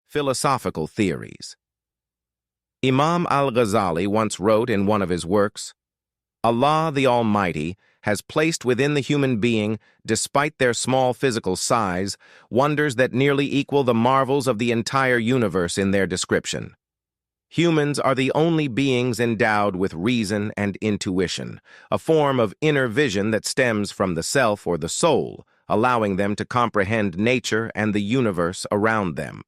Philosophical theories. Imam al-Ghazali once wrote in one of his works, "Allah the Almighty has placed within the human being, despite their small physical size, wonders that nearly equal the marvels of the entire universe in their description. Humans are the only beings endowed with reason and intuition, a form of inner vision that stems from the self or the soul, allowing them to comprehend nature and the universe around them.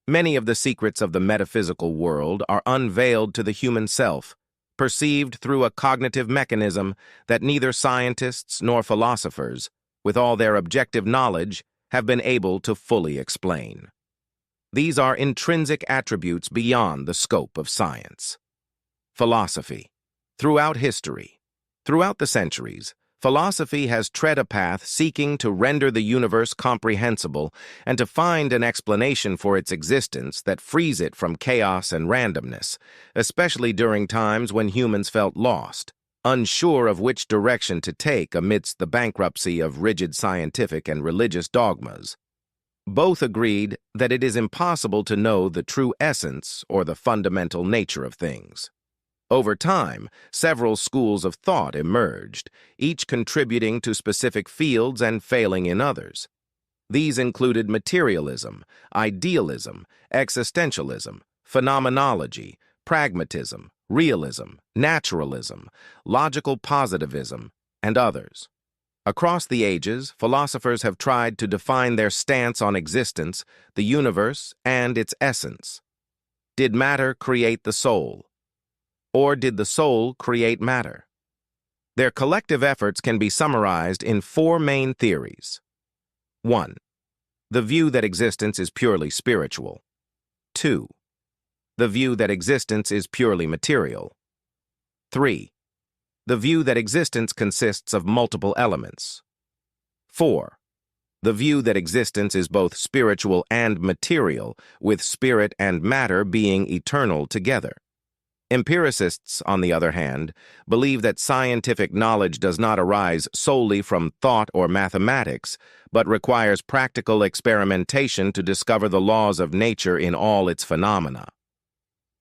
Many of the secrets of the metaphysical world are unveiled to the human self, perceived through a cognitive mechanism that neither scientists nor philosophers, with all their objective knowledge, have been able to fully explain. These are intrinsic attributes beyond the scope of science." Philosophy. Throughout history, throughout the centuries, philosophy has tread a path seeking to render the universe comprehensible and to find an explanation for its existence that frees it from chaos and randomness, especially during times when humans felt lost, unsure of which direction to take amidst the bankruptcy of rigid scientific and religious dogmas. Both agreed that it is impossible to know the true essence or the fundamental nature of things. Over time, several schools of thought emerged, each contributing to specific fields and failing in others. These included materialism, idealism, existentialism, phenomenology, pragmatism, realism, naturalism, logical positivism, and others. Across the ages, philosophers have tried to define their stance on existence, the universe, and its essence. Did matter create the soul? Or did the soul create matter? Their collective efforts can be summarized in four main theories. 1. The view that existence is purely spiritual. 2. The view that existence is purely material. 3. The view that existence consists of multiple elements. 4. The view that existence is both spiritual and material, with spirit and matter being eternal together. Empiricists, on the other hand, believe that scientific knowledge does not arise solely from thought or mathematics, but requires practical experimentation to discover the laws of nature in all its phenomena.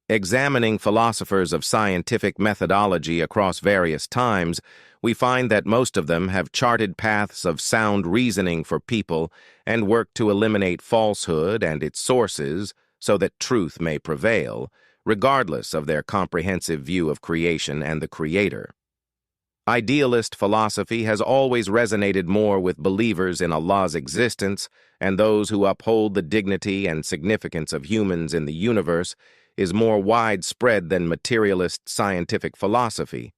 Examining philosophers of scientific methodology across various times, we find that most of them have charted paths of sound reasoning for people and worked to eliminate falsehood and its sources so that truth may prevail, regardless of their comprehensive view of creation and the Creator. Idealist philosophy has always resonated more with believers in Allah's existence, and those who uphold the dignity and significance of humans in the universe is more widespread than materialist scientific philosophy,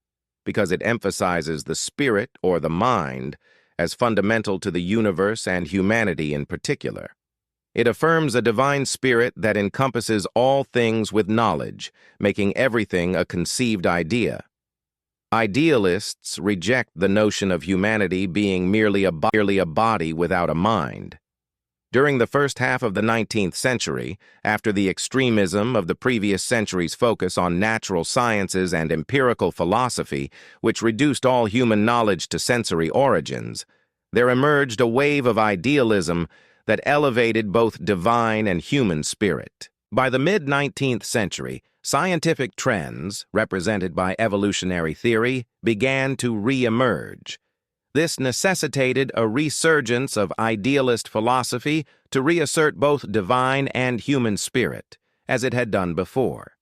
because it emphasizes the spirit or the mind as fundamental to the universe and humanity in particular. It affirms a divine spirit that encompasses all things with knowledge, making everything a conceived idea. Idealists reject the notion of humanity being merely a body without a mind. During the first half of the 19th century, after the extremism of the previous century's focus on natural sciences and empirical philosophy, which reduced all human knowledge to sensory origins, there emerged a wave of idealism that elevated both divine and human spirit. By the mid-19th century, scientific trends, represented by evolutionary theory, began to re-emerge. This necessitated a resurgence of idealist philosophy to reassert both divine and human spirit, as it had done before.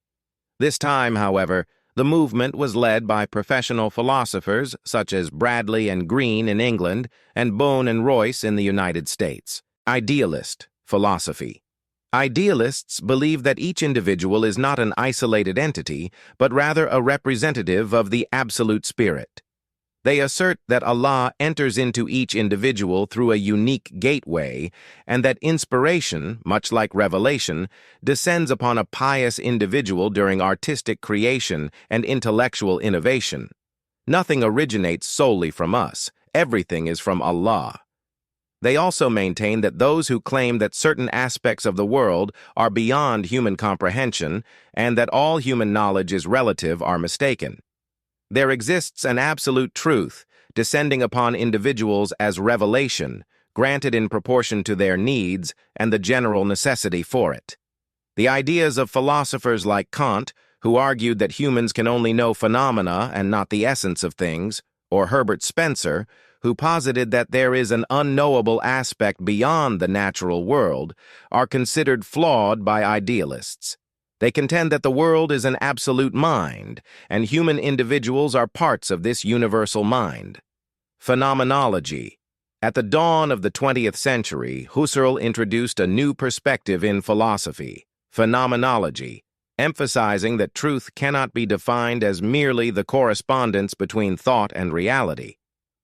This time, however, the movement was led by professional philosophers such as Bradley and Greene in England and Bohn and Royce in the United States. Idealist philosophy. Idealists believe that each individual is not an isolated entity, but rather a representative of the absolute spirit. They assert that Allah enters into each individual through a unique gateway, and that inspiration, much like revelation, descends upon a pious individual during artistic creation and intellectual innovation. Nothing originates solely from us. Everything is from Allah. They also maintain that those who claim that certain aspects of the world are beyond human comprehension and that all human knowledge is relative are mistaken. There exists an absolute truth descending upon individuals as revelation, granted in proportion to their needs and the general necessity for it. The ideas of philosophers like Kant, who argued that humans can only know phenomena and not the essence of things, or Herbert Spencer, who posited that there is an unknowable aspect beyond the natural world, are considered flawed by idealists. They contend that the world is an absolute mind, and human individuals are parts of this universal mind. Phenomenology. At the dawn of the 20th century, Husserl introduced a new perspective in philosophy, phenomenology, emphasizing that truth cannot be defined as merely the correspondence between thought and reality.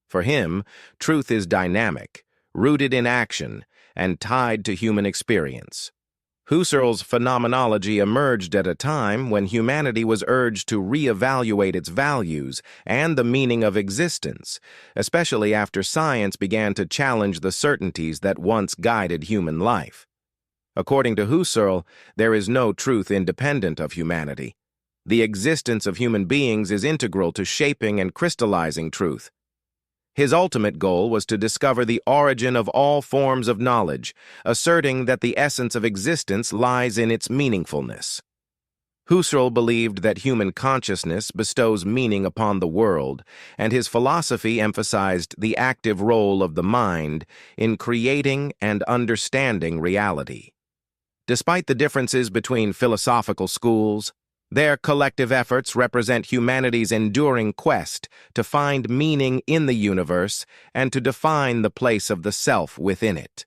For him, truth is dynamic, rooted in action, and tied to human experience. Husserl's phenomenology emerged at a time when humanity was urged to reevaluate its values and the meaning of existence, especially after science began to challenge the certainties that once guided human life. According to Husserl, there is no truth independent of humanity. The existence of human beings is integral to shaping and crystallizing truth. His ultimate goal was to discover the origin of all forms of knowledge, asserting that the essence of existence lies in its meaningfulness. Husserl believed that human consciousness bestows meaning upon the world, and his philosophy emphasized the active role of the mind in creating and understanding reality. Despite the differences between philosophical schools, their collective efforts represent humanity's enduring quest to find meaning in the universe and to define the place of the self within it.